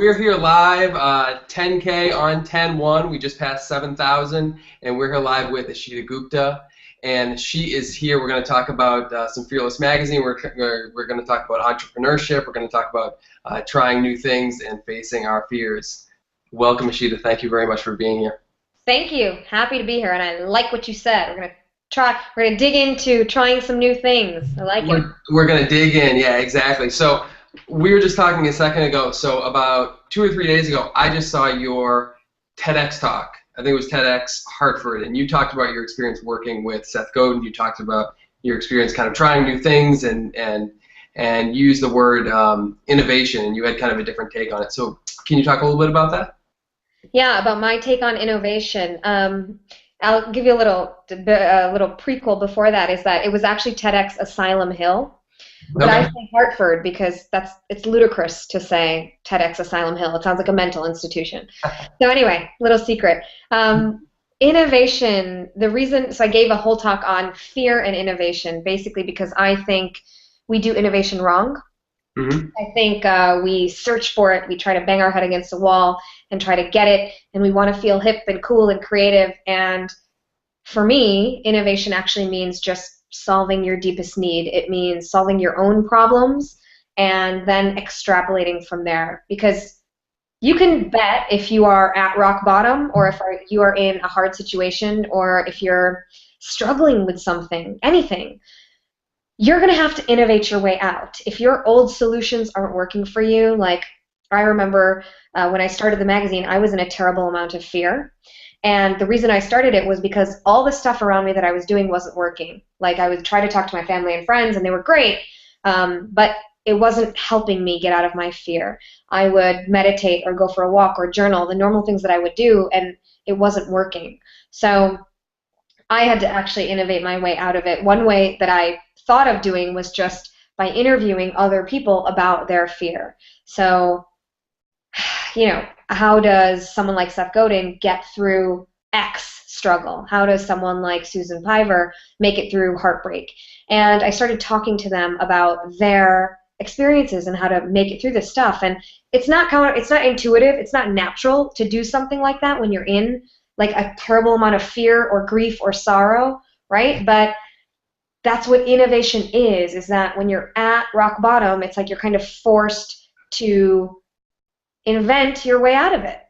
We're here live, 10K on 10-1. We just passed 7,000, and we're here live with Ishita Gupta. And she is here. We're going to talk about some Fearless Magazine. We're going to talk about entrepreneurship. We're going to talk about trying new things and facing our fears. Welcome, Ishita. Thank you very much for being here. Thank you. Happy to be here, and I like what you said. We're going to dig into trying some new things. I like it. We're going to dig in. Yeah, exactly. So we were just talking a second ago. So about 2 or 3 days ago, I just saw your TEDx talk. I think it was TEDx Hartford, and you talked about your experience working with Seth Godin. You talked about your experience kind of trying new things and used the word innovation, and you had kind of a different take on it. So can you talk a little bit about that? Yeah, about my take on innovation. I'll give you a little prequel before that. Is that it was actually TEDx Asylum Hill, but I say Hartford because it's ludicrous to say TEDx Asylum Hill. It sounds like a mental institution. So anyway, little secret. Innovation. So I gave a whole talk on fear and innovation, basically because I think we do innovation wrong. Mm-hmm. I think we search for it, we try to bang our head against the wall and try to get it, and we want to feel hip and cool and creative. And for me, innovation actually means just solving your deepest need. It means solving your own problems and then extrapolating from there. Because you can bet if you are at rock bottom, or if you are in a hard situation, or if you're struggling with something, anything, you're going to have to innovate your way out. If your old solutions aren't working for you, like I remember when I started the magazine, I was in a terrible amount of fear. And the reason I started it was because all the stuff around me that I was doing wasn't working. Like I would try to talk to my family and friends, and they were great, but it wasn't helping me get out of my fear. I would meditate or go for a walk or journal, the normal things that I would do, and it wasn't working. So I had to actually innovate my way out of it. One way that I thought of doing was just by interviewing other people about their fear. So, how does someone like Seth Godin get through X struggle? How does someone like Susan Piver make it through heartbreak? And I started talking to them about their experiences and how to make it through this stuff. And it's not intuitive, it's not natural to do something like that when you're in like a terrible amount of fear or grief or sorrow, right? But that's what innovation is that when you're at rock bottom, it's like you're kind of forced to invent your way out of it.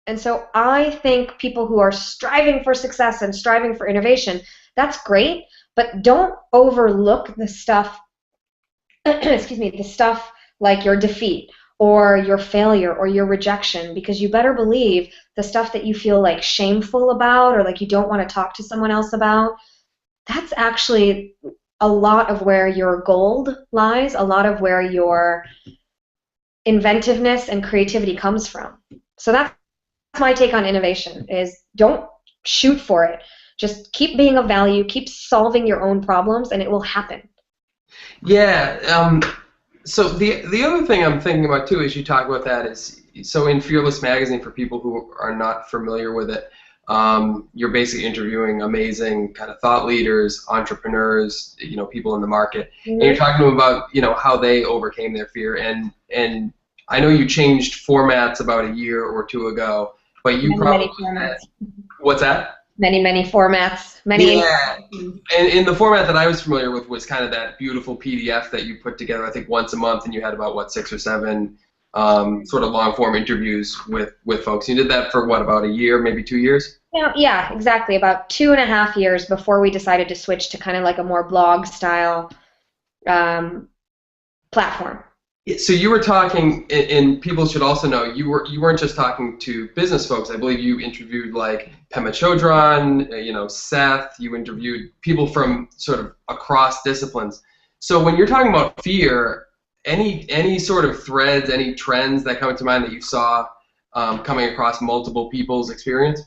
And so I think people who are striving for success and striving for innovation, that's great, but don't overlook the stuff, the stuff like your defeat or your failure or your rejection, because you better believe the stuff that you feel like shameful about or like you don't want to talk to someone else about, that's actually a lot of where your gold lies, a lot of where your inventiveness and creativity comes from. So that's my take on innovation, is don't shoot for it. Just keep being of value, keep solving your own problems, and it will happen. Yeah. So the other thing I'm thinking about too, as you talk about that, is so in Fearless Magazine, for people who are not familiar with it, you're basically interviewing amazing kind of thought leaders, entrepreneurs, people in the market, mm-hmm. and you're talking to them about, how they overcame their fear. And I know you changed formats about a year or two ago, but you many formats. What's that? Many formats. Yeah. And the format that I was familiar with was kind of that beautiful PDF that you put together, I think once a month, and you had about 6 or 7 sort of long-form interviews with folks. You did that for about a year, maybe 2 years? Yeah, exactly. About 2.5 years before we decided to switch to kind of like a more blog-style platform. So you were talking, and people should also know, you weren't just talking to business folks. I believe you interviewed like Pema Chodron, Seth. You interviewed people from sort of across disciplines. So when you're talking about fear, any sort of threads, any trends that come to mind that you saw coming across multiple people's experience?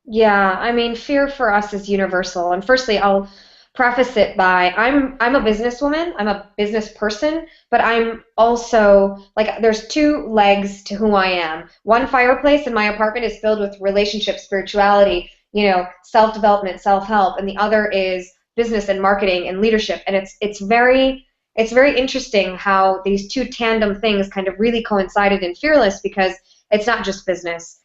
Yeah, I mean, fear for us is universal. And firstly, I'll preface it by I'm a businesswoman, I'm a business person, but I'm also, like, there's 2 legs to who I am. One fireplace in my apartment is filled with relationship, spirituality, self-development, self-help, and the other is business and marketing and leadership. And it's very interesting how these 2 tandem things kind of really coincided in Fearless, because It's not just business.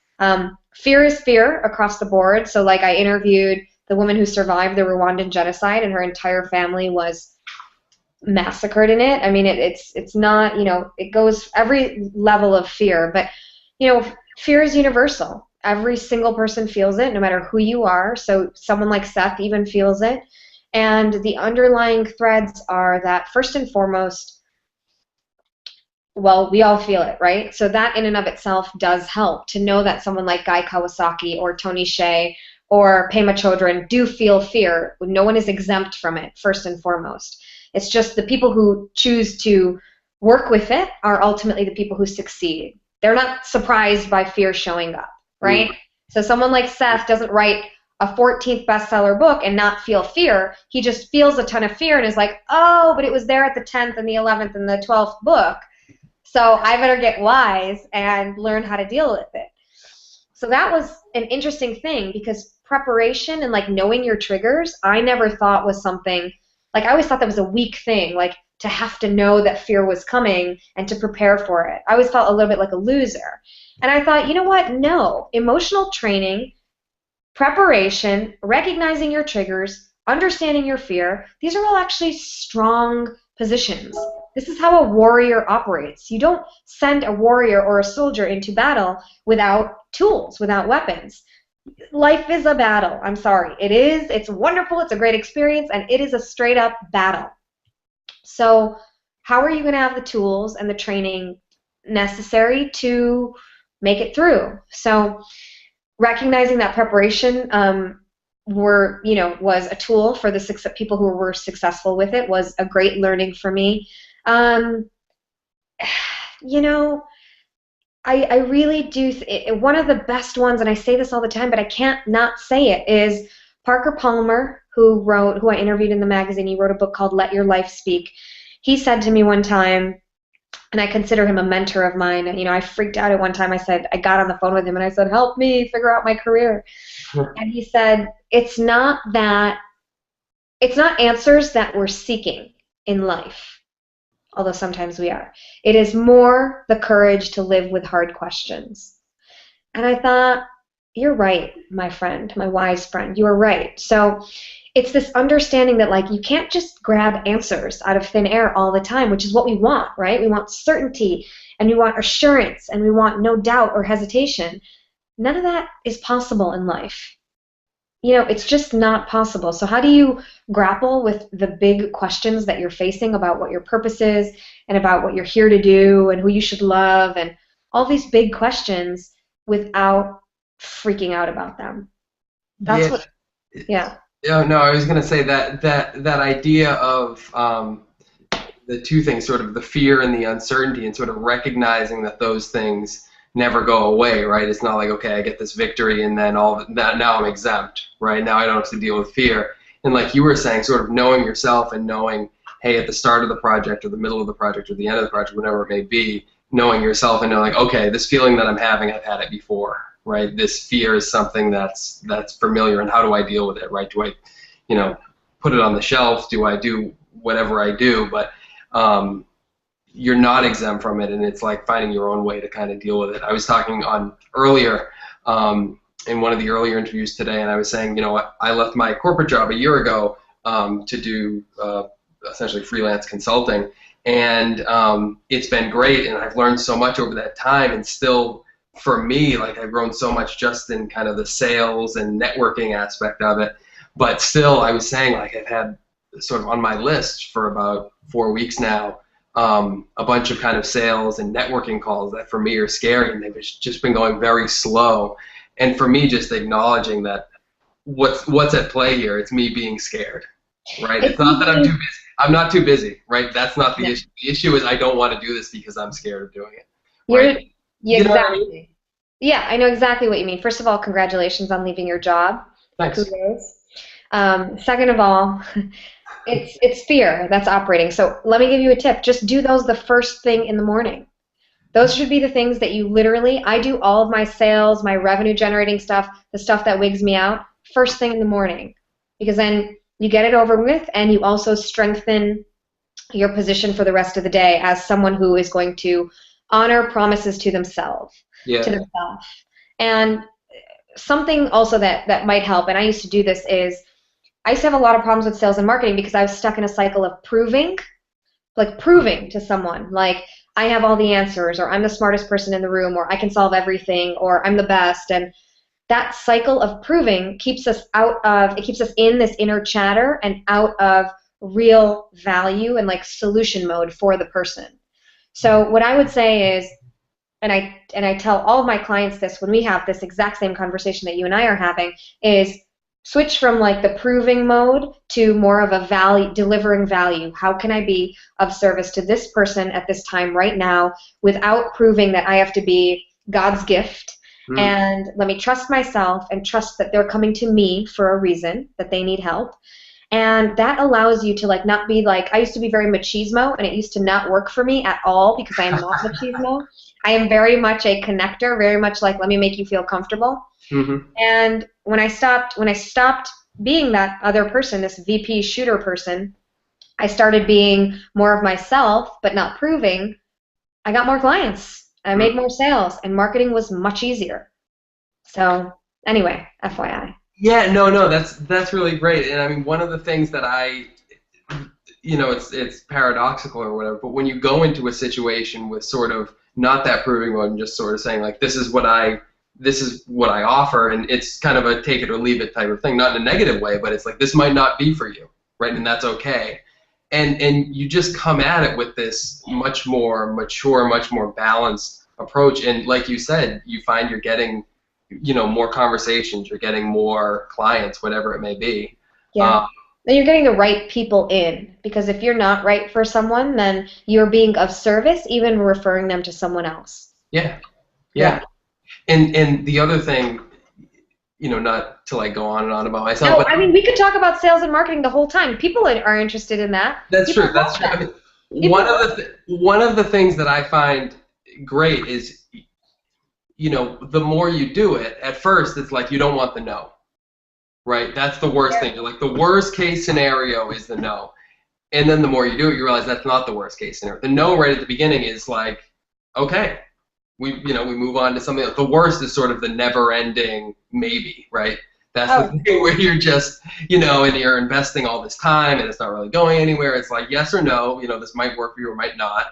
Fear is fear across the board. So like I interviewed the woman who survived the Rwandan genocide, and her entire family was massacred in it. I mean, it's not, it goes every level of fear, but, fear is universal. Every single person feels it, no matter who you are. So someone like Seth even feels it. And the underlying threads are that, first and foremost, well, we all feel it, right? So that in and of itself does help to know that someone like Guy Kawasaki or Tony Hsieh or Pema Chodron do feel fear. No one is exempt from it, first and foremost. It's just the people who choose to work with it are ultimately the people who succeed. They're not surprised by fear showing up, right? So someone like Seth doesn't write a 14th bestseller book and not feel fear. He just feels a ton of fear and is like, oh, but it was there at the 10th and the 11th and the 12th book. So I better get wise and learn how to deal with it. So that was an interesting thing, because preparation and like knowing your triggers, I never thought was something, like I always thought that was a weak thing, like to have to know that fear was coming and to prepare for it. I always felt a little bit like a loser. And I thought, you know what? No. Emotional training, preparation, recognizing your triggers, understanding your fear, these are all actually strong positions. This is how a warrior operates. You don't send a warrior or a soldier into battle without tools, without weapons. Life is a battle. I'm sorry. It is. It's wonderful. It's a great experience, and it is a straight up battle. So how are you going to have the tools and the training necessary to make it through? So recognizing that preparation was a tool for the people who were successful with it was a great learning for me. I really do. One of the best ones, and I say this all the time, but I can't not say it, is Parker Palmer, who I interviewed in the magazine. He wrote a book called Let Your Life Speak. He said to me one time, and I consider him a mentor of mine. I freaked out at one time. I got on the phone with him and I said, help me figure out my career. And he said, it's not answers that we're seeking in life, although sometimes we are. It is more the courage to live with hard questions. And I thought, you're right, my friend, my wise friend, you are right. So it's this understanding that, like, you can't just grab answers out of thin air all the time, which is what we want, right? We want certainty, and we want assurance, and we want no doubt or hesitation. None of that is possible in life. It's just not possible. So how do you grapple with the big questions that you're facing about what your purpose is and about what you're here to do and who you should love and all these big questions without freaking out about them? That's yeah. No, I was going to say that idea of the two things, sort of the fear and the uncertainty, and sort of recognizing that those things never go away, right? It's not like, okay, I get this victory and then now I'm exempt, right? Now I don't have to deal with fear. And like you were saying, sort of knowing yourself and knowing, hey, at the start of the project or the middle of the project or the end of the project, whatever it may be, knowing yourself and knowing, okay, this feeling that I'm having, I've had it before, right? This fear is something that's familiar, and how do I deal with it, right? Do I, put it on the shelf? Do I do whatever I do? But you're not exempt from it, and it's like finding your own way to kind of deal with it. I was talking on earlier in one of the earlier interviews today, and I was saying, I left my corporate job a year ago to do essentially freelance consulting, and it's been great, and I've learned so much over that time, and still, for me, like, I've grown so much just in kind of the sales and networking aspect of it, but still, I was saying, like, I've had sort of on my list for about 4 weeks now, a bunch of kind of sales and networking calls that for me are scary, and they've just been going very slow. And for me, just acknowledging that what's at play here, it's me being scared, right? It's not that I'm too busy. I'm not too busy, right? That's not the issue. The issue is I don't want to do this because I'm scared of doing it. Right? Exactly. I mean? Yeah, I know exactly what you mean. First of all, congratulations on leaving your job. Thanks. Second of all, it's fear that's operating. So let me give you a tip. Just do those the first thing in the morning. Those should be the things that you literally, I do all of my sales, my revenue generating stuff, the stuff that wigs me out, first thing in the morning. Because then you get it over with, and you also strengthen your position for the rest of the day as someone who is going to honor promises to themselves. to the self. And something also that might help, and I used to do this, is I used to have a lot of problems with sales and marketing because I was stuck in a cycle of proving to someone, like I have all the answers, or I'm the smartest person in the room, or I can solve everything, or I'm the best. And that cycle of proving keeps us in this inner chatter and out of real value and like solution mode for the person. So what I would say is, and I tell all of my clients this when we have this exact same conversation that you and I are having, is switch from like the proving mode to more of a delivering value. How can I be of service to this person at this time right now without proving that I have to be God's gift? And let me trust myself and trust that they're coming to me for a reason, that they need help. And that allows you to like not be like, I used to be very machismo, and it used to not work for me at all because I am not machismo. I am very much a connector, very much like, let me make you feel comfortable. And when I stopped being that other person, this VP shooter person, I started being more of myself, but not proving. I got more clients. I made more sales, and marketing was much easier. So anyway, FYI. Yeah, no, that's really great. And I mean, one of the things that it's paradoxical or whatever, but when you go into a situation with sort of not that proving mode and just sort of saying like, this is what I offer, and it's kind of a take it or leave it type of thing, not in a negative way, but it's like, this might not be for you, right? And that's okay. And you just come at it with this much more mature, much more balanced approach. And like you said, you find you're getting, more conversations, you're getting more clients, whatever it may be. Yeah. And you're getting the right people in, because if you're not right for someone, then you're being of service, even referring them to someone else. Yeah. And the other thing, not to like go on and on about myself. No, but I mean, we could talk about sales and marketing the whole time. People are interested in that. That's true. That's true. I mean, one of the things that I find great is, the more you do it, at first it's like you don't want the no, right? That's the worst thing. You're like, the worst case scenario is the no. And then the more you do it, you realize that's not the worst case scenario. The no right at the beginning is like, okay, we move on to something else. The worst is sort of the never-ending maybe, right? That's the thing where you're just, and you're investing all this time and it's not really going anywhere. It's like yes or no, this might work for you or might not.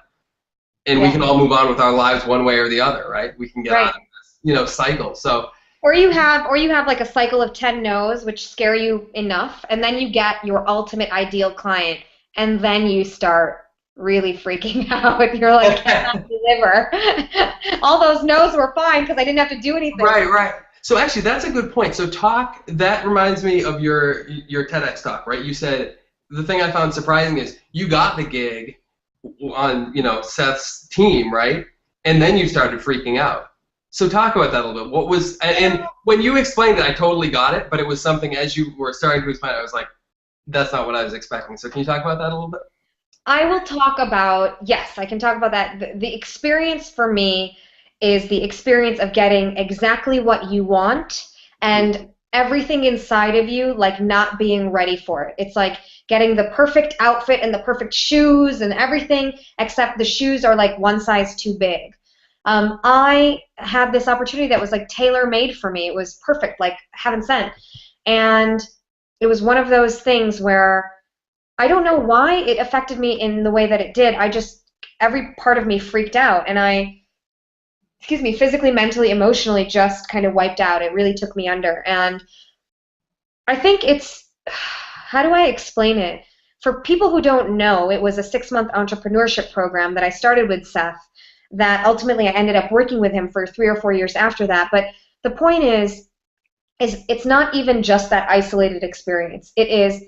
And we can all move on with our lives one way or the other, right? We can get out of this, cycle. So Or you have like a cycle of 10 no's, which scare you enough, and then you get your ultimate ideal client, and then you start really freaking out. You're like, cannot deliver. All those no's were fine because I didn't have to do anything. Right. So actually, that's a good point. So that reminds me of your TEDx talk, right? You said the thing I found surprising is you got the gig on, Seth's team, right? And then you started freaking out. So talk about that a little bit. What was, and when you explained it, I totally got it, but it was something as you were starting to explain it, I was like, that's not what I was expecting. So can you talk about that a little bit? I will talk about, yes, I can talk about that. The experience for me is the experience of getting exactly what you want and everything inside of you like not being ready for it. It's like getting the perfect outfit and the perfect shoes and everything, except the shoes are like one size too big. I had this opportunity that was like tailor-made for me. It was perfect, like heaven sent. And it was one of those things where I don't know why it affected me in the way that it did. Every part of me freaked out, and I, physically, mentally, emotionally just kind of wiped out. It really took me under. And I think how do I explain it? For people who don't know, it was a 6-month entrepreneurship program that I started with Seth that ultimately I ended up working with him for 3 or 4 years after that. But the point is it's not even just that isolated experience. It is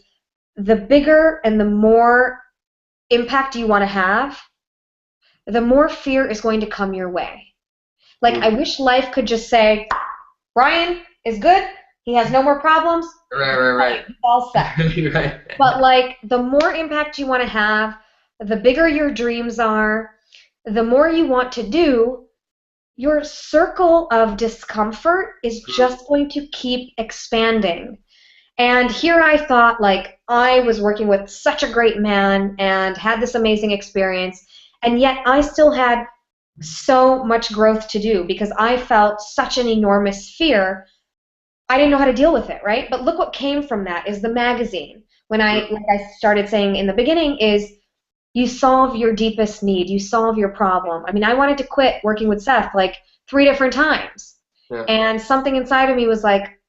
the bigger and the more impact you want to have, the more fear is going to come your way. Like, I wish life could just say, Brian is good, he has no more problems, right. He's all set. Right. But like, the more impact you want to have, the bigger your dreams are, the more you want to do, your circle of discomfort is just going to keep expanding. And here I thought, like, I was working with such a great man and had this amazing experience, and yet I still had so much growth to do because I felt such an enormous fear. I didn't know how to deal with it, right? But look what came from that is the magazine. When like I started saying in the beginning, is you solve your deepest need, you solve your problem. I mean, I wanted to quit working with Seth like 3 different times. Yeah. And something inside of me was like,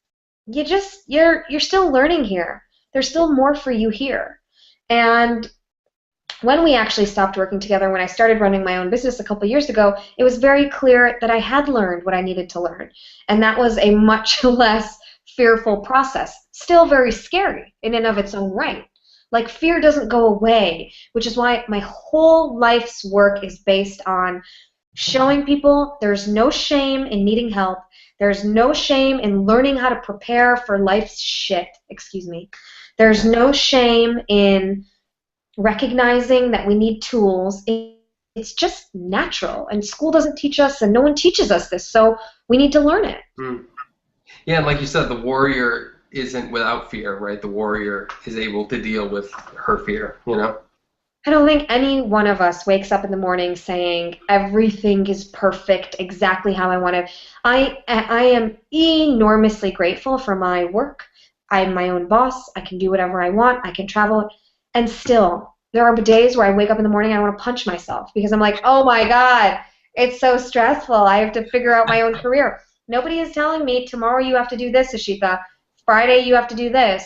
you're still learning here. There's still more for you here. And when we actually stopped working together, when I started running my own business a couple years ago, it was very clear that I had learned what I needed to learn. And that was a much less fearful process. Still very scary in and of its own right. Like, fear doesn't go away, which is why my whole life's work is based on showing people there's no shame in needing help. There's no shame in learning how to prepare for life's shit. Excuse me. There's no shame in recognizing that we need tools. It's just natural, and school doesn't teach us, and no one teaches us this, so we need to learn it. Yeah, and like you said, the warrior isn't without fear, right? The warrior is able to deal with her fear, you know? I don't think any one of us wakes up in the morning saying everything is perfect, exactly how I want it. I am enormously grateful for my work. I'm my own boss. I can do whatever I want. I can travel. And still, there are days where I wake up in the morning and I want to punch myself because I'm like, oh my God, it's so stressful. I have to figure out my own career. Nobody is telling me tomorrow you have to do this, Ishita. Friday you have to do this.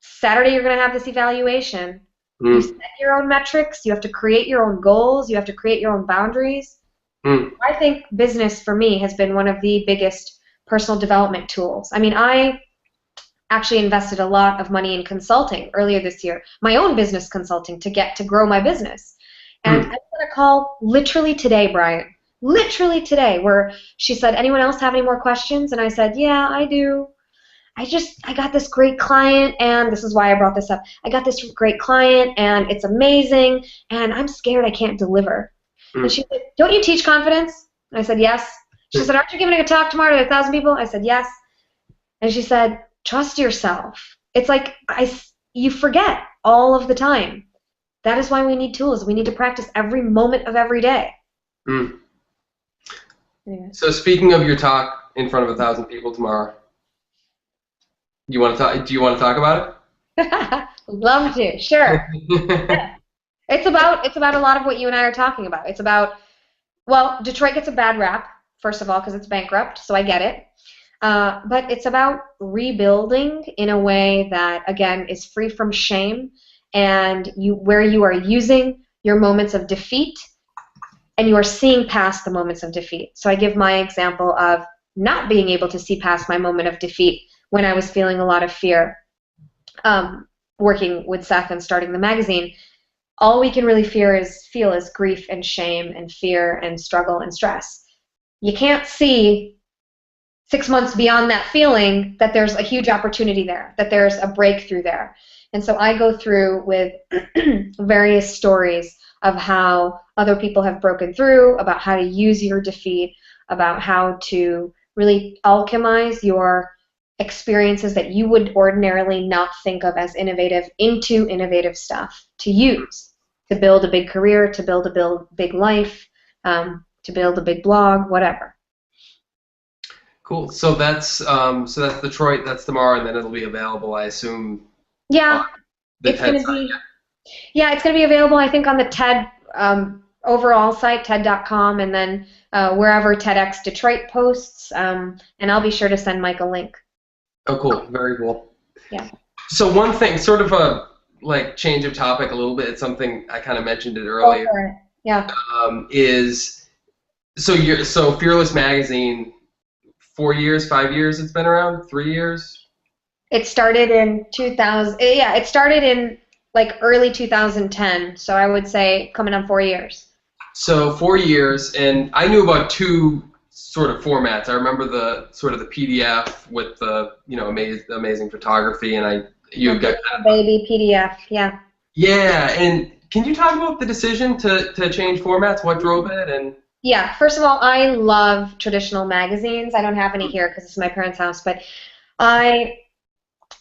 Saturday you're going to have this evaluation. You set your own metrics. You have to create your own goals. You have to create your own boundaries. I think business for me has been one of the biggest personal development tools. I mean, I actually invested a lot of money in consulting earlier this year, my own business consulting to grow my business. And I got a call literally today, Brian, literally today, where she said, anyone else have any more questions? And I said, yeah, I do. I got this great client, and this is why I brought this up. I got this great client, and it's amazing, and I'm scared I can't deliver. And she said, don't you teach confidence? And I said, yes. She said, aren't you giving a talk tomorrow to 1,000 people? I said, yes. And she said, trust yourself. It's like you forget all of the time. That is why we need tools. We need to practice every moment of every day. So speaking of your talk in front of 1,000 people tomorrow, do you want to talk about it? Love to. Sure. Yeah. It's about a lot of what you and I are talking about. It's about, well, Detroit gets a bad rap, first of all, because it's bankrupt, so I get it. But it's about rebuilding in a way that, again, is free from shame, and where you are using your moments of defeat and you are seeing past the moments of defeat. So I give my example of not being able to see past my moment of defeat when I was feeling a lot of fear working with Seth and starting the magazine. All we can really feel is grief and shame and fear and struggle and stress. You can't see 6 months beyond that feeling that there's a huge opportunity there, that there's a breakthrough there. And so I go through with various stories of how other people have broken through, about how to use your defeat, about how to really alchemize your experiences that you would ordinarily not think of as innovative into innovative stuff to use, to build a big career, to build a big life, to build a big blog, whatever. Cool. So that's Detroit. That's tomorrow, and then it'll be available, I assume. Yeah, it's going to be. Yeah, it's going to be available, I think, on the TED overall site, TED.com, and then wherever TEDx Detroit posts. And I'll be sure to send Mike a link. Oh, cool. Very cool. Yeah. So one thing, sort of a change of topic a little bit. It's something I kind of mentioned it earlier. Oh, yeah. Is so Fearless Magazine. 4 years, 5 years it's been around? 3 years? It started in 2000. Yeah, it started in early 2010. So I would say coming on 4 years. So 4 years, and I knew about two sort of formats. I remember the PDF with the amazing photography, and you've got baby PDF, yeah. Yeah, and can you talk about the decision to change formats? What drove it? And yeah, first of all, I love traditional magazines. I don't have any here because it's my parents' house, but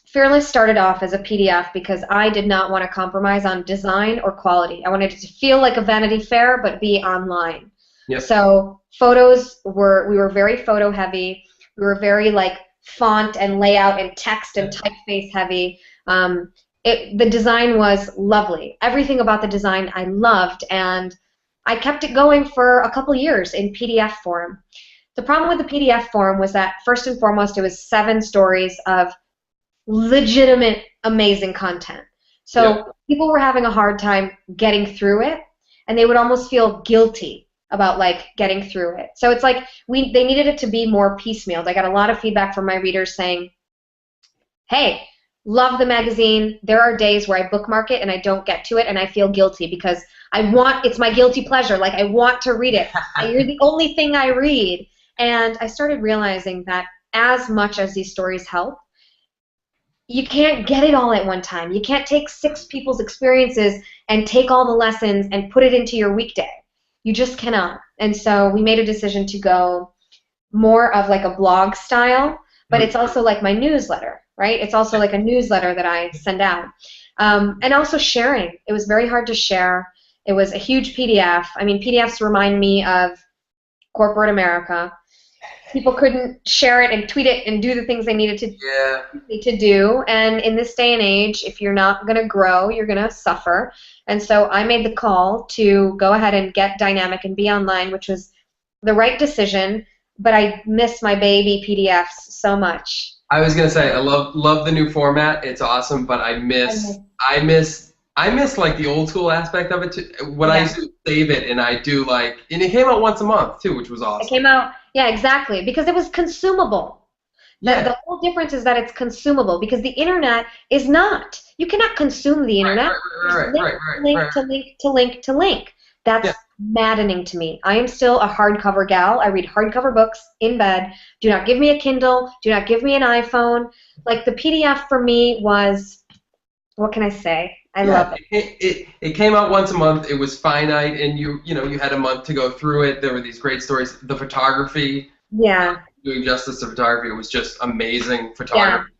Fearless started off as a PDF because I did not want to compromise on design or quality. I wanted it to feel like a Vanity Fair but be online. Yep. So we were very photo heavy. We were very like font and layout and text and typeface heavy. The design was lovely. Everything about the design I loved, and I kept it going for a couple years in PDF form. The problem with the PDF form was that, first and foremost, it was 7 stories of legitimate, amazing content. So people were having a hard time getting through it, and they would almost feel guilty about like getting through it. So it's like they needed it to be more piecemealed. I got a lot of feedback from my readers saying, hey, love the magazine. There are days where I bookmark it and I don't get to it and I feel guilty because it's my guilty pleasure. Like I want to read it. You're the only thing I read. And I started realizing that as much as these stories help, you can't get it all at one time. You can't take 6 people's experiences and take all the lessons and put it into your weekday. You just cannot. And so we made a decision to go more of like a blog style, but it's also like my newsletter, right? It's also like a newsletter that I send out. And also sharing. It was very hard to share. It was a huge PDF. I mean, PDFs remind me of corporate America. People couldn't share it and tweet it and do the things they needed to do. And in this day and age, if you're not going to grow, you're going to suffer. And so I made the call to go ahead and get dynamic and be online, which was the right decision. But I miss my baby PDFs so much. I was going to say, I love the new format. It's awesome, but I miss like the old school aspect of it too. When I used to save it, and I do like, and it came out once a month too, which was awesome. It came out, yeah, exactly, because it was consumable. The whole difference is that it's consumable, because the internet is not. You cannot consume the internet. Link to link to link to link. That's maddening to me. I am still a hardcover gal. I read hardcover books in bed. Do not give me a Kindle. Do not give me an iPhone. Like the PDF for me was, what can I say? I love it. It came out once a month. It was finite, and you had a month to go through it. There were these great stories. The photography. Yeah. Doing justice to photography, it was just amazing photography.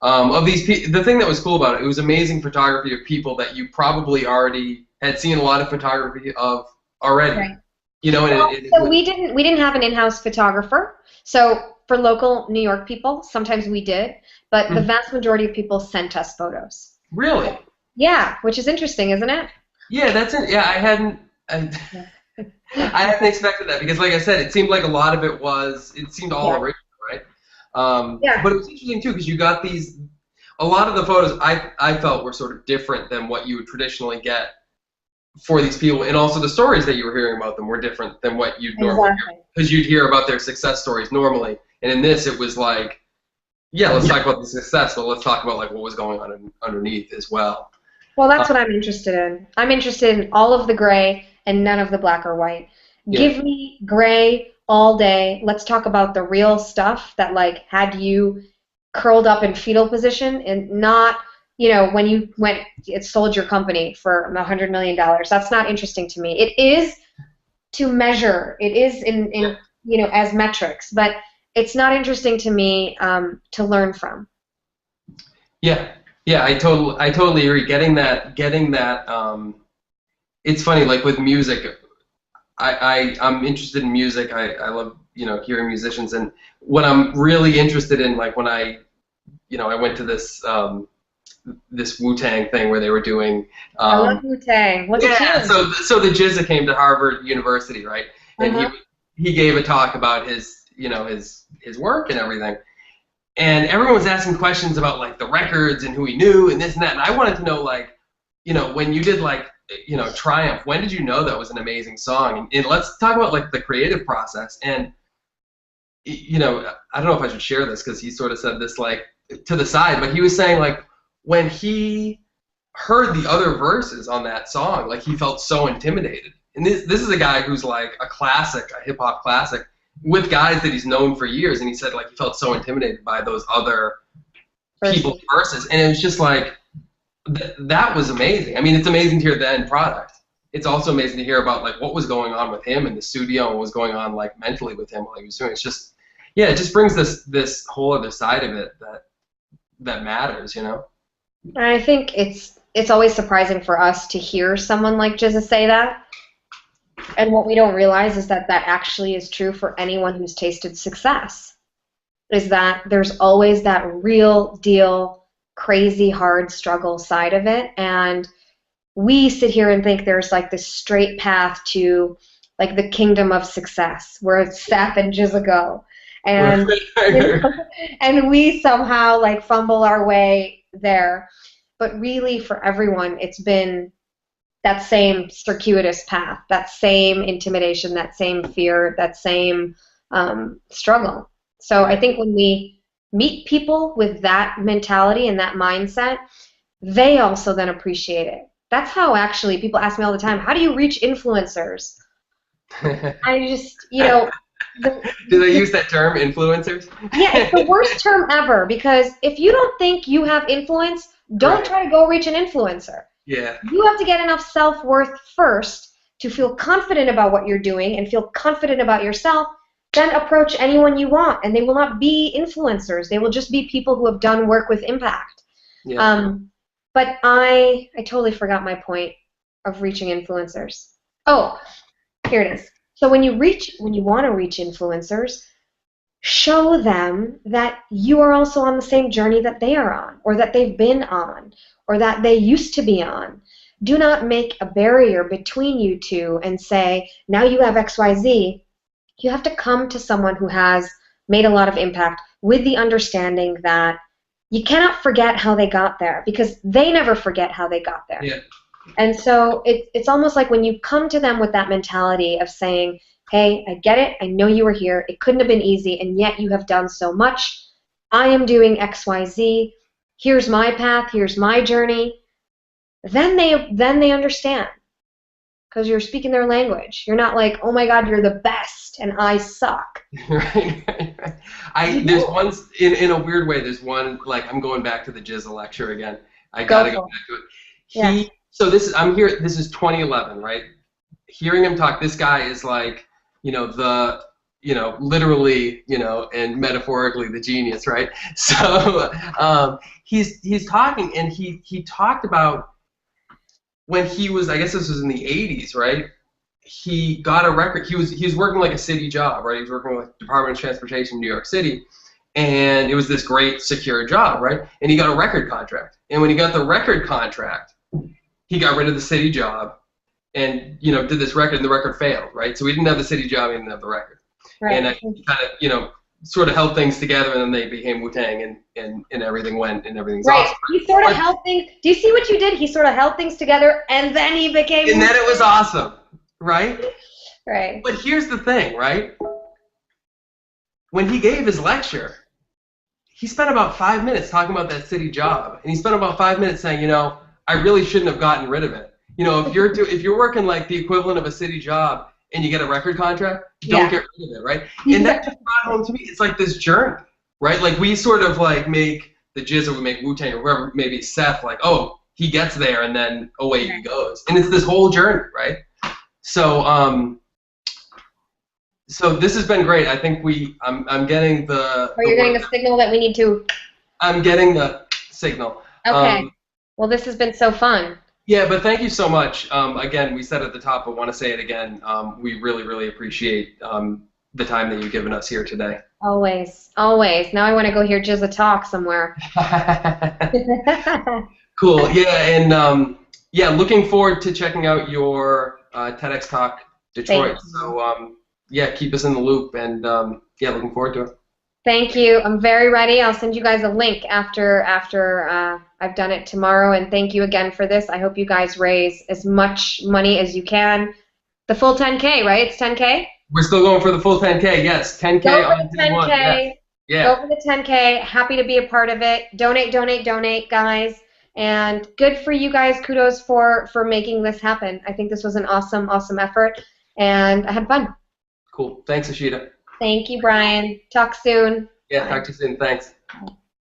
Of these, the thing that was cool about it was amazing photography of people that you probably already had seen a lot of photography of already. Right. You know, so we didn't have an in-house photographer. So for local New York people, sometimes we did, but the vast majority of people sent us photos. Really? Yeah, which is interesting, isn't it? Yeah, that's it. Yeah, I hadn't expected that, because, like I said, it seemed like a lot of it seemed all original, right? But it was interesting too, because you got a lot of the photos I felt were sort of different than what you would traditionally get for these people, and also the stories that you were hearing about them were different than what you'd normally hear, because you'd hear about their success stories normally, and in this it was like, let's talk about the success, but let's talk about like what was going on underneath as well. Well, that's what I'm interested in. I'm interested in all of the gray and none of the black or white. Give me gray all day. Let's talk about the real stuff that like had you curled up in fetal position, and not, when you it sold your company for $100 million. That's not interesting to me. It is to measure. It is in as metrics, but it's not interesting to me to learn from. Yeah, I totally agree. Getting that. It's funny, like with music, I'm interested in music. I love hearing musicians, and what I'm really interested in, like when I went to this this Wu-Tang thing where they were doing. I love Wu-Tang. What's it? So the GZA came to Harvard University, right? And he gave a talk about his his work and everything. And everyone was asking questions about like the records and who he knew and this and that. And I wanted to know, like, when you did like, Triumph, when did you know that was an amazing song? And let's talk about like the creative process. And, I don't know if I should share this, because he sort of said this like to the side, but he was saying like when he heard the other verses on that song, like he felt so intimidated. And this is a guy who's like a classic, a hip hop classic, with guys that he's known for years, and he said like he felt so intimidated by those other people's verses, and it was just like that was amazing. I mean, it's amazing to hear the end product. It's also amazing to hear about like what was going on with him in the studio and what was going on like mentally with him while he was doing it. It's just it just brings this whole other side of it that matters, I think it's always surprising for us to hear someone like GZA say that. And what we don't realize is that that actually is true for anyone who's tasted success, is that there's always that real deal, crazy hard struggle side of it. And we sit here and think there's like this straight path to like the kingdom of success where it's Seth and Jizza go. And, and we somehow like fumble our way there. But really for everyone, it's been that same circuitous path, that same intimidation, that same fear, that same struggle. So I think when we meet people with that mentality and that mindset, they also then appreciate it. That's how actually people ask me all the time, how do you reach influencers? I just, do they use that term, influencers? Yeah, it's the worst term ever, because if you don't think you have influence, don't try to go reach an influencer. Yeah. You have to get enough self-worth first to feel confident about what you're doing and feel confident about yourself, then approach anyone you want, and they will not be influencers. They will just be people who have done work with impact. Yeah. But I totally forgot my point of reaching influencers. Oh, here it is. So when you want to reach influencers, show them that you are also on the same journey that they are on, or that they've been on, or that they used to be on. Do not make a barrier between you two and say, now you have XYZ. You have to come to someone who has made a lot of impact with the understanding that you cannot forget how they got there, because they never forget how they got there. Yeah. And so it's almost like when you come to them with that mentality of saying, hey, I get it, I know you were here, it couldn't have been easy, and yet you have done so much. I am doing XYZ, here's my path, here's my journey. Then they understand, because you're speaking their language. You're not like, oh my God, you're the best and I suck. Right. There's one, in a weird way, there's one, like, I'm going back to the Jizza lecture again. I gotta go back to it. So this is 2011, right? Hearing him talk, this guy is like, literally, and metaphorically the genius, right? So he's talking, and he talked about when he was, I guess this was in the 80s, right? He got a record. He was working like a city job, right? He was working with Department of Transportation in New York City, and it was this great secure job, right? And he got a record contract. And when he got the record contract, he got rid of the city job and, did this record, and the record failed, right? So he didn't have the city job, he didn't have the record. Right. And he kind of, sort of held things together, and then they became Wu-Tang, and everything went, and everything's awesome. He sort of held things, do you see what you did? He sort of held things together, and then he became And then it was awesome, right? Right. But here's the thing, right? When he gave his lecture, he spent about 5 minutes talking about that city job, and he spent about 5 minutes saying, I really shouldn't have gotten rid of it. If you're working like the equivalent of a city job and you get a record contract, don't get rid of it, right? And that just brought home to me, it's like this journey, right? Like we sort of like make the Jizza, we make Wu-Tang, or whoever, maybe Seth, like, oh, he gets there and then away he goes. And it's this whole journey, right? So so this has been great. I think I'm getting the... you're getting the signal that we need to... I'm getting the signal. Okay. Well, this has been so fun. Yeah, but thank you so much. Again, we said at the top, but want to say it again. We really, really appreciate the time that you've given us here today. Always, always. Now I want to go hear Jizza talk somewhere. Cool. Yeah, and looking forward to checking out your TEDx Talk Detroit. So keep us in the loop, and looking forward to it. Thank you. I'm very ready. I'll send you guys a link after I've done it tomorrow. And thank you again for this. I hope you guys raise as much money as you can. The full 10K, right? It's 10K? We're still going for the full 10K. Yes, 10K Go on for the 10K. Yes. Yeah. Go for the 10K. Happy to be a part of it. Donate, donate, donate, guys. And good for you guys. Kudos for making this happen. I think this was an awesome, awesome effort, and I had fun. Cool. Thanks, Ishita. Thank you, Brian. Talk soon. Yeah, talk to you soon. Thanks.